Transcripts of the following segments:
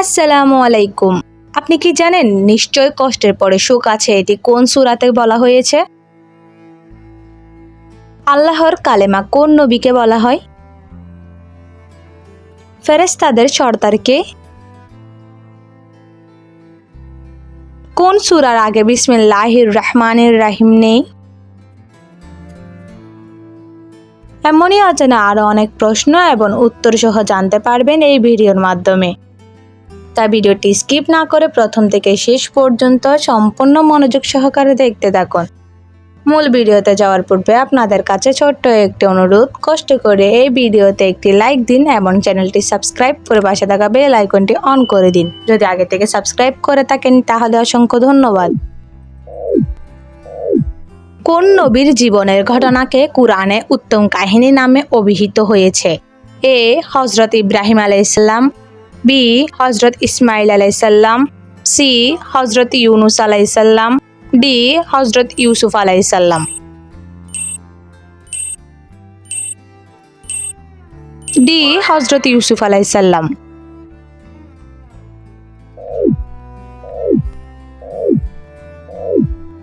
আসসালামু আলাইকুম। আপনি কি জানেন নিশ্চয় কষ্টের পরে সুখ আছে এটি কোন সূরাতে বলা হয়েছে? আল্লাহর কালেমা কোন নবীকে বলা হয়? ফেরেশতাদের সর্দার কে? কোন সূরার আগে বিসমিল্লাহির রহমানির রহিম নেই? এমনই অজানা আরো অনেক প্রশ্ন এবং উত্তর সহ জানতে পারবেন এই ভিডিওর মাধ্যমে। তাই ভিডিওটি স্কিপ না করে প্রথম থেকে শেষ পর্যন্ত সম্পূর্ণ মনোযোগ সহকারে দেখতে থাকুন। মূল ভিডিওতে যাওয়ার পূর্বে আপনাদের কাছে ছোট্ট একটি অনুরোধ, কষ্ট করে এই ভিডিওতে একটি লাইক দিন এবং চ্যানেলটি সাবস্ক্রাইব করে পাশে থাকা বেল আইকনটি অন করে দিন। যদি আগে থেকে সাবস্ক্রাইব করে থাকেন তাহলে অসংখ্য ধন্যবাদ। কোন নবীর জীবনের ঘটনাকে কুরআনে উত্তম কাহিনী নামে অভিহিত হয়েছে? এ হযরত ইব্রাহিম আলাইহিসসালাম, বি হযরত ইসমাইল আলাইহিসসালাম, সি হযরত ইউনুস আলাইহিসসালাম, ডি হযরত ইউসুফ আলাইহিসসালাম। ডি হযরত ইউসুফ আলাইহিসসালাম।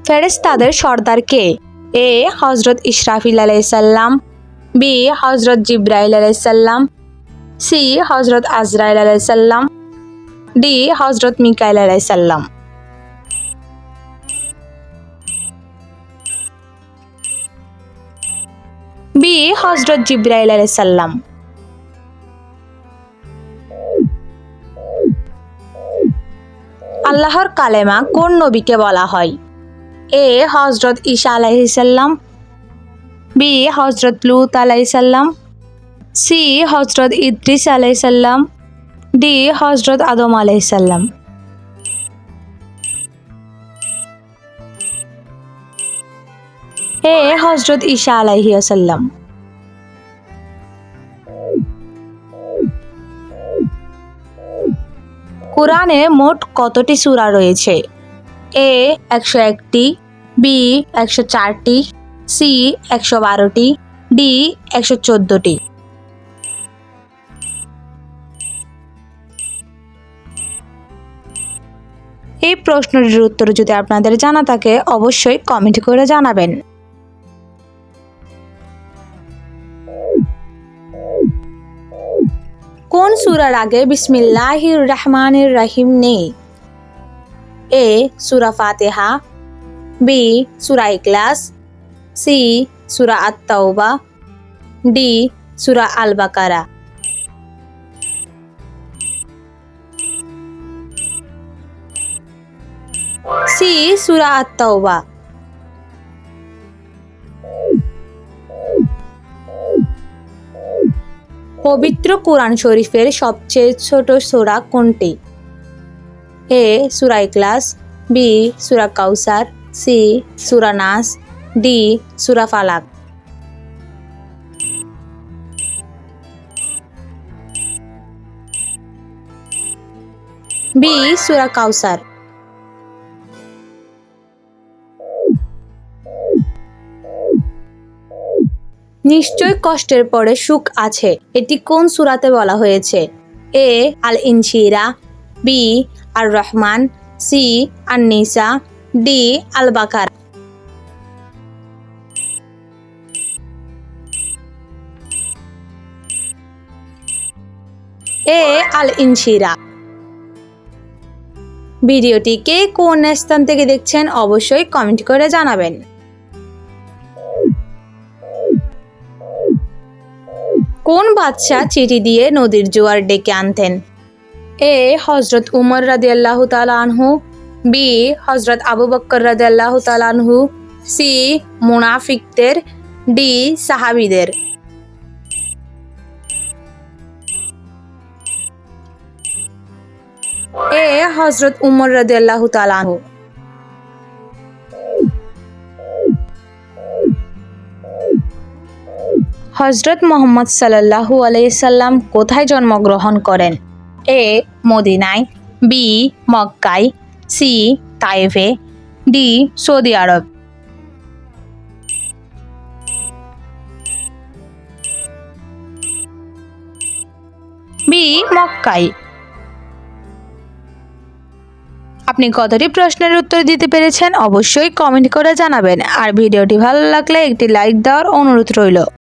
ফেরেশতাদের সর্দার কে? এ হযরত ইসরাফিল আলাইহিসসালাম, বি হযরত জিবরাইল আলাইহিসসালাম, সি হযরত আজরাইল আলাইহিসসালাম, ডি হযরত মিকাইল আলাইহিসসালাম। বি হযরত জিবরাইল আলাইহিসসালাম। আল্লাহর কালেমা কোন নবীকে বলা হয়? এ হযরত ঈসা আলাইহিসসালাম, বি হযরত লূত আলাইহিসসালাম, সি হযরত ইদ্রিস আলাইহিসসালাম, ডি হযরত আদম আলাইহিসসালাম। এ হযরত ঈসা আলাইহিসসালাম। কুরআনে মোট কতটি সূরা রয়েছে? এ 101টি, বি 104টি, সি 112টি, ডি 114টি। এই প্রশ্নটির উত্তর যদি আপনাদের জানা থাকে অবশ্যই কমেন্ট করে জানাবেন। কোন সূরার আগে বিসমিল্লাহির রহমানির রহিম নেই? এ সূরা ফাতিহা, বি সূরা ইখলাস, সি সূরা আত-তাওবা, ডি সূরা আল বাকারা। সি সূরা আত-তাওবা। পবিত্র কুরআন শরীফের সবচেয়ে ছোট সূরা কোনটি? এ সূরা ইখলাস, বি সূরা কাউসার, সি সূরা নাস, ডি সূরা ফালাক। বি সূরা কাউসার। নিশ্চয় কষ্টের পরে সুখ আছে এটি কোন সূরাতে বলা হয়েছে? এ আল ইনশিরা, বি আর রহমান, সি আর নিসা, ডি আল বাকারা। এ আল ইনশিরা। ভিডিওটিকে কোন স্থান থেকে দেখছেন অবশ্যই কমেন্ট করে জানাবেন। কোন বাদশাহ চিঠি দিয়ে নদীর জোয়ার ডেকে আনতেন? এ হযরত উমর রাদিয়াল্লাহু তাআলা আনহু, বি হযরত আবু বকর রাদিয়াল্লাহু তাআলা আনহু, সি মুনাফিকদের, ডি সাহাবীদের। এ হযরত উমর রাদিয়াল্লাহু তাআলা আনহু। হযরত মুহাম্মদ সাল্লাল্লাহু আলাইহি সাল্লাম কোথায় জন্মগ্রহণ করেন? এ মদিনায়, বি মক্কায়, সি তায়েফে, ডি সৌদি আরব। বি মক্কায়। আপনি কতটি প্রশ্নের উত্তর দিতে পেরেছেন অবশ্যই কমেন্ট করে জানাবেন। আর ভিডিওটি ভালো লাগলে একটি লাইক দেওয়ার অনুরোধ রইল।